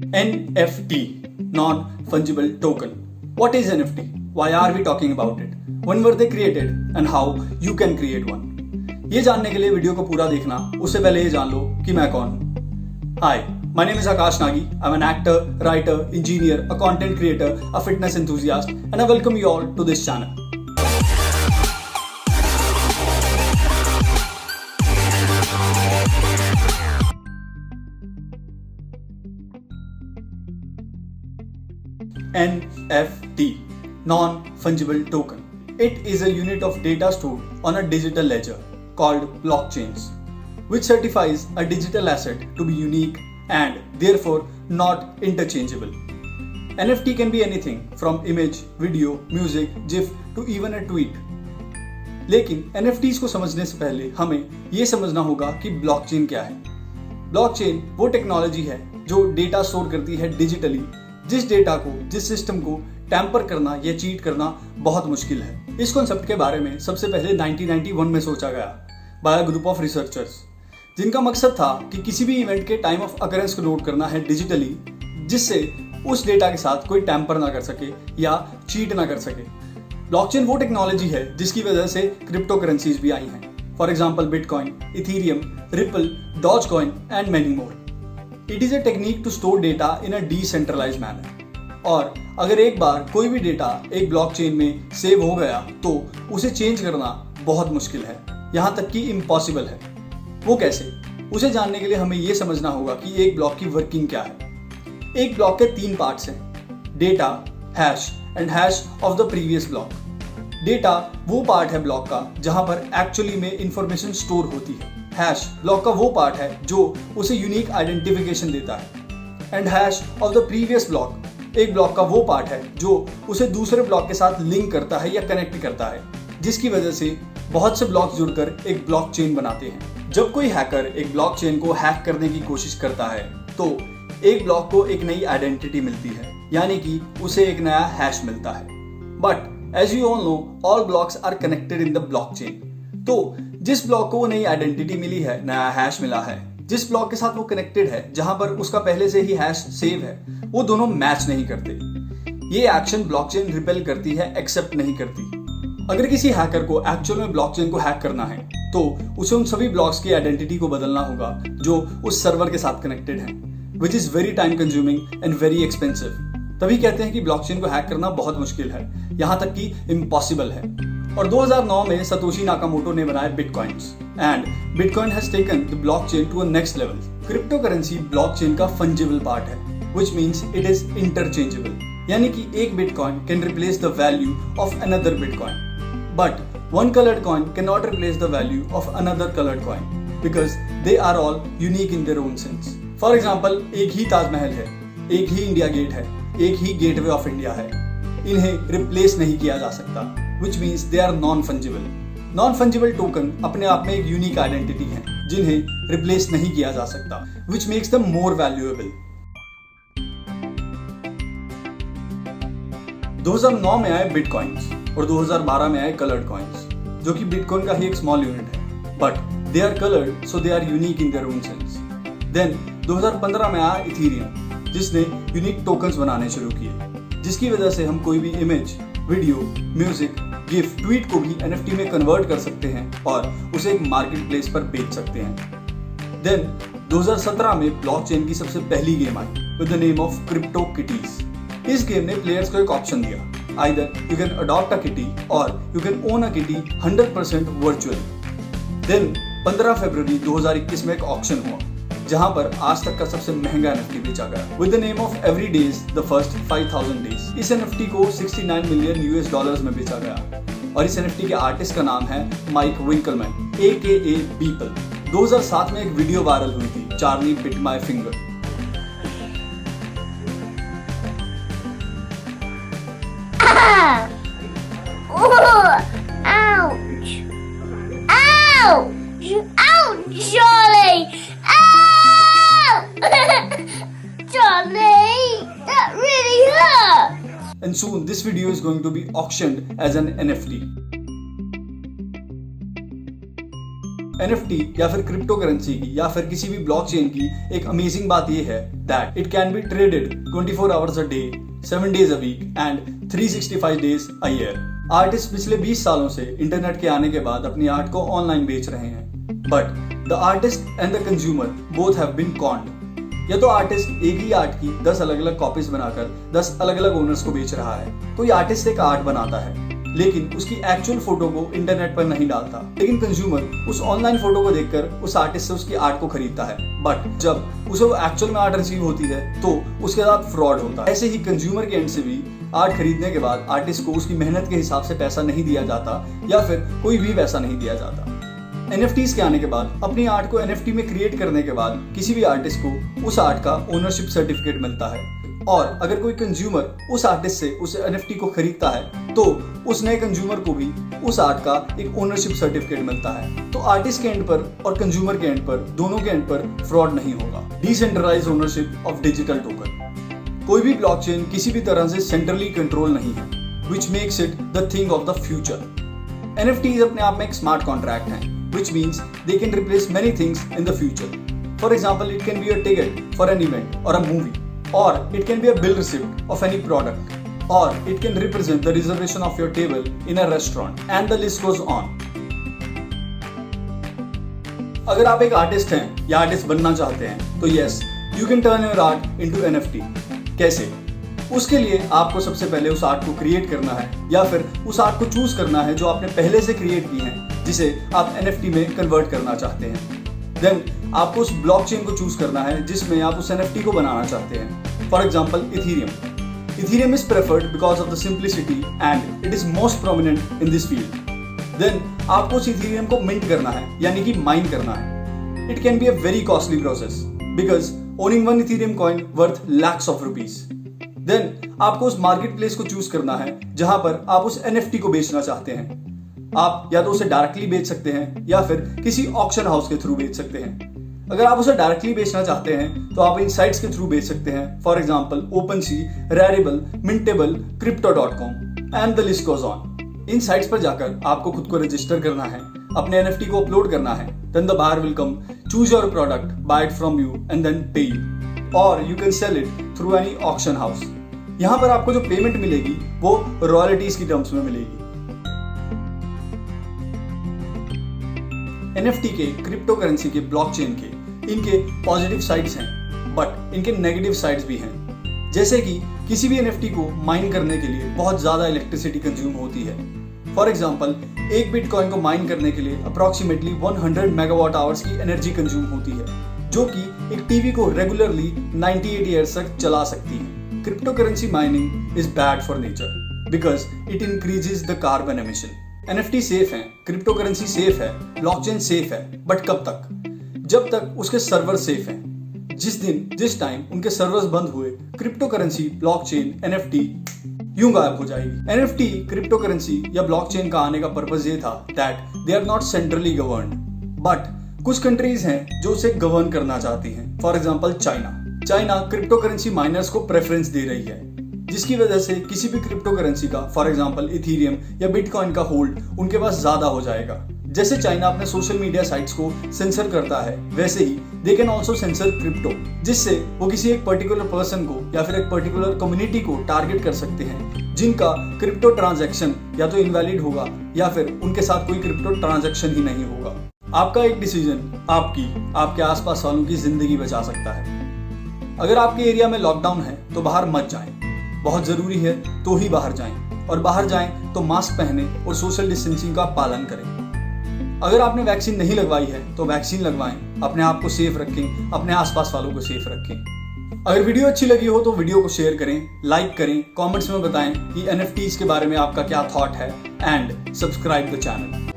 NFT, non-fungible token. What is NFT? Why are we talking about it? When were they created and how you can create one? ये जानने के लिए video को पूरा देखना, उससे पहले ये जान लो कि मैं कौन हूँ। Hi, my name is Akash Nagi. I'm an actor, writer, engineer, a content creator, a fitness enthusiast, and I welcome you all to this channel. NFT, non-fungible token. It is a unit of data stored on a digital ledger called blockchains, which certifies a digital asset to be unique and therefore not interchangeable. NFT can be anything from image, video, music, GIF to even a tweet. लेकिन NFTs को समझने से पहले हमें ये समझना होगा कि ब्लॉकचेन क्या है। ब्लॉकचेन वो टेक्नोलॉजी है जो डेटा स्टोर करती है डिजिटली, जिस डेटा को, जिस सिस्टम को टैंपर करना या चीट करना बहुत मुश्किल है। इस कॉन्सेप्ट के बारे में सबसे पहले 1991 में सोचा गया by a group of researchers, जिनका मकसद था कि किसी भी इवेंट के टाइम ऑफ अकरेंस को नोट करना है डिजिटली, जिससे उस डेटा के साथ कोई टैंपर ना कर सके या चीट ना कर सके। ब्लॉकचेन वो टेक्नोलॉजी है जिसकी वजह से क्रिप्टो करेंसीज भी आई हैं। For example bitcoin, Ethereum, ripple, Dogecoin and many more. It is a technique to store data in a decentralized manner. और अगर एक बार कोई भी डेटा एक ब्लॉकचेन में सेव हो गया तो उसे चेंज करना बहुत मुश्किल है, यहाँ तक कि इम्पॉसिबल है। वो कैसे? उसे जानने के लिए हमें ये समझना होगा कि एक ब्लॉक की वर्किंग क्या है। एक ब्लॉक के 3 पार्ट्स हैं: data, hash and hash of the previous block. Data वो पार्ट है ब्लॉक का जहां पर एक्चुअली में इंफॉर्मेशन स्टोर होती है। हैश ब्लॉक का वो पार्ट है जो उसे यूनिक आइडेंटिफिकेशन देता है। And hash of the previous block एक ब्लॉक का वो पार्ट है जो उसे दूसरे ब्लॉक के साथ लिंक करता है या कनेक्ट करता है, जिसकी वजह से बहुत से ब्लॉक्स जुड़कर एक ब्लॉकचेन बनाते हैं। जब कोई हैकर एक ब्लॉकचेन को हैक करने की कोशिश करता है तो एक ब्लॉक को एक नई आइडेंटिटी मिलती है, यानी कि उसे एक नया हैश मिलता है। But as you all know, all blocks are connected in the blockchain. तो जिस ब्लॉक को वो नई आइडेंटिटी मिली है, नया हैश मिला है, जिस ब्लॉक के साथ वो कनेक्टेड है, जहां पर उसका पहले से ही हैश सेव है, वो दोनों मैच नहीं करते। ये एक्शन ब्लॉकचेन रिपेल करती है, एक्सेप्ट नहीं करती। अगर किसी हैकर को एक्चुअल में ब्लॉकचेन को हैक करना है तो उसे उन सभी ब्लॉक्स की आइडेंटिटी को बदलना होगा जो उस सर्वर के साथ कनेक्टेड है, which is very time consuming and very expensive. तभी कहते हैं कि ब्लॉकचेन को हैक करना बहुत मुश्किल है, यहां तक कि इम्पॉसिबल है। और 2009 में सतोशी नाकामोटो ने बनाए bitcoins, and bitcoin has taken the blockchain to a next level. Crypto currency blockchain का फंजिबल पार्ट है, which means it is interchangeable, यानी कि एक bitcoin can replace the value of another bitcoin, but one coloured coin can not replace the value of another coloured coin because they are all unique in their own sense. For example, एक ही ताजमहल है, एक ही India gate है, एक ही gateway of India है। इन्हें replace नहीं किया जा सकता, which means they are non-fungible. Non-fungible token अपने आप में एक यूनिक आइडेंटिटी है जिन्हें रिप्लेस नहीं किया जा सकता, which makes them more valuable. 2009 में आए बिटकॉइन्स और 2012 में आए कलर्ड कॉइन्स, जो कि बिटकॉइन का ही एक स्मॉल यूनिट है, but they are coloured so they are unique in their own sense. Then 2015 में आया इथेरियम, जिसने यूनिक टोकन्स बनाने शुरू किए, जिसकी वजह से हम कोई भी image, video, music, GIF, tweet को भी NFT में कन्वर्ट कर सकते हैं और उसे एक मार्केट प्लेस पर बेच सकते हैं। देन 2017 में ब्लॉकचेन की सबसे पहली गेम आई with the name of crypto kitties. इस गेम ने प्लेयर्स को एक ऑप्शन दिया, either you can adopt a kitty or you can own a kitty 100% virtually. Then 15 फरवरी 2021 में एक ऑक्शन हुआ जहां पर आज तक का सबसे महंगा NFT बेचा गया with the name of every days the first 5000 days. इस NFT को $69 मिलियन में बेचा गया और इस NFT के आर्टिस्ट का नाम है माइक विंकलमैन AKA बीपल। 2007 में एक वीडियो वायरल हुई थी, Charlie bit my finger. And soon this video is going to be auctioned as an NFT. NFT या फिर क्रिप्टो करेंसी की या फिर किसी भी ब्लॉकचेन की एक अमेजिंग बात यह है that it can B traded 24 hours a day, 7 days a week and 365 days a year। Artist पिछले 20 सालों से इंटरनेट के आने के बाद अपनी आर्ट को ऑनलाइन बेच रहे हैं, but the artist and the consumer both have been conned. या तो आर्टिस्ट एक ही आर्ट की 10 अलग अलग कॉपीज बनाकर 10 अलग अलग ओनर्स को बेच रहा है। कोई आर्टिस्ट एक आर्ट बनाता है लेकिन उसकी एक्चुअल फोटो को इंटरनेट पर नहीं डालता, लेकिन कंज्यूमर उस ऑनलाइन फोटो को देखकर उस आर्टिस्ट से उसकी आर्ट को खरीदता है, बट जब उसे वो एक्चुअल में आर्ट रिसीव होती है तो उसके साथ फ्रॉड होता है। ऐसे ही कंज्यूमर के एंड से भी आर्ट खरीदने के बाद आर्टिस्ट को उसकी मेहनत के हिसाब से पैसा नहीं दिया जाता या फिर कोई भी पैसा नहीं दिया जाता। NFTs के आने के बाद अपनी आर्ट को NFT में क्रिएट करने के बाद किसी भी आर्टिस्ट को उस आर्ट का ओनरशिप सर्टिफिकेट मिलता है, और अगर कोई कंज्यूमर उस आर्टिस्ट से उस NFT को खरीदता है तो उस नए कंज्यूमर को भी उस आर्ट का एक ओनरशिप सर्टिफिकेट मिलता है। तो आर्टिस्ट के एंड पर और कंज्यूमर के एंड पर, दोनों के एंड पर फ्रॉड नहीं होगा। Decentralise ownership of digital token. कोई भी ब्लॉकचेन किसी भी तरह से सेंट्रली कंट्रोल नहीं है, which makes it the thing of the future। NFTs अपने आप में एक स्मार्ट कॉन्ट्रैक्ट है, which means they can replace many things in the future। For example, it can be a ticket for an event or a movie, or it can be a bill receipt of any product, or it can represent the reservation of your table in a restaurant, and the list goes on। अगर आप एक artist हैं या artist बनना चाहते हैं तो yes, you can turn your art into NFT। कैसे? उसके लिए आपको सबसे पहले उस आर्ट को क्रिएट करना है या फिर उस आर्ट को चूज करना है जो आपने पहले से क्रिएट की है, जिसे आप NFT में कन्वर्ट करना चाहते हैं। देन आपको उस ब्लॉकचेन को चूज करना है जिसमें आप उस NFT को बनाना चाहते हैं। For example Ethereum. Ethereum is preferred because of the simplicity and it is most prominent in this field. Then आपको उस इथेरियम को मिंट करना है, यानी कि माइन करना है। It can be a very costly process because owning one Ethereum coin worth lakhs of rupees। Then आपको उस मार्केट प्लेस को चूज करना है जहां पर आप उस NFT को बेचना चाहते हैं। आप या तो उसे डायरेक्टली बेच सकते हैं या फिर किसी ऑक्शन हाउस के थ्रू बेच सकते हैं। अगर आप उसे डायरेक्टली बेचना चाहते हैं तो आप इन साइट्स के थ्रू बेच सकते हैं। For example OpenSea, Rarible, Mintable, Crypto.com and the list goes on. In sites पर जाकर आपको खुद को रजिस्टर करना है, अपने NFT को अपलोड करना है। Then the buyer will come, choose your product, buy it from you and then pay you, और you can sell it through any auction house. यहाँ पर आपको जो पेमेंट मिलेगी वो रॉयल्टीज की टर्म्स में मिलेगी। NFT के, क्रिप्टो करेंसी के, ब्लॉकचेन के इनके पॉजिटिव साइड्स हैं, बट इनके नेगेटिव साइड्स भी हैं। जैसे कि किसी भी NFT को माइन करने के लिए बहुत ज्यादा इलेक्ट्रिसिटी कंज्यूम होती है। फॉर एग्जाम्पल, एक बिटकॉइन को माइन करने के लिए अप्रोक्सीमेटली 100 मेगावाट आवर्स की एनर्जी कंज्यूम होती है, जो कि एक टीवी को रेगुलरली 98 ईयर्स तक चला सकती है। Crypto currency mining is bad for nature because it increases the carbon emission. NFT safe है, क्रिप्टो करेंसी सेफ है, ब्लॉकचेन सेफ है, बट कब तक? जब तक उसके सर्वर सेफ हैं। जिस टाइम उनके सर्वर्स बंद हुए, क्रिप्टो करेंसी, ब्लॉकचेन, NFT यूं गायब हो जाएगी। NFT, क्रिप्टो करेंसी या ब्लॉकचेन का आने का पर्पस ये था that they are not centrally governed, but कुछ कंट्रीज हैं जो उसे गवर्न करना चाहती हैं। For example China crypto currency miners को प्रेफरेंस दे रही है, जिसकी वजह से किसी भी क्रिप्टो करेंसी का, फॉर एग्जांपल इथेरियम या बिटकॉइन का होल्ड उनके पास ज्यादा हो जाएगा। जैसे चाइना अपने सोशल मीडिया साइट्स को सेंसर करता है, वैसे ही they can also censor crypto, जिससे वो किसी एक पर्टिकुलर पर्सन को या फिर एक पर्टिकुलर कम्युनिटी को टारगेट कर सकते हैं जिनका क्रिप्टो ट्रांजैक्शन या तो इनवैलिड होगा या फिर उनके साथ कोई क्रिप्टो ट्रांजैक्शन ही नहीं होगा। आपका एक डिसीजन आपके आसपास वालों की जिंदगी बचा सकता है। अगर आपके एरिया में लॉकडाउन है तो बाहर मत जाएं, बहुत जरूरी है तो ही बाहर जाएं, और बाहर जाएं तो मास्क पहने और सोशल डिस्टेंसिंग का पालन करें। अगर आपने वैक्सीन नहीं लगवाई है तो वैक्सीन लगवाएं, अपने आप को सेफ रखें, अपने आसपास वालों को सेफ रखें। अगर वीडियो अच्छी लगी हो तो वीडियो को शेयर करें, लाइक करें, कमेंट्स में बताएं कि NFTs के बारे में आपका क्या थॉट है, एंड सब्सक्राइब द चैनल।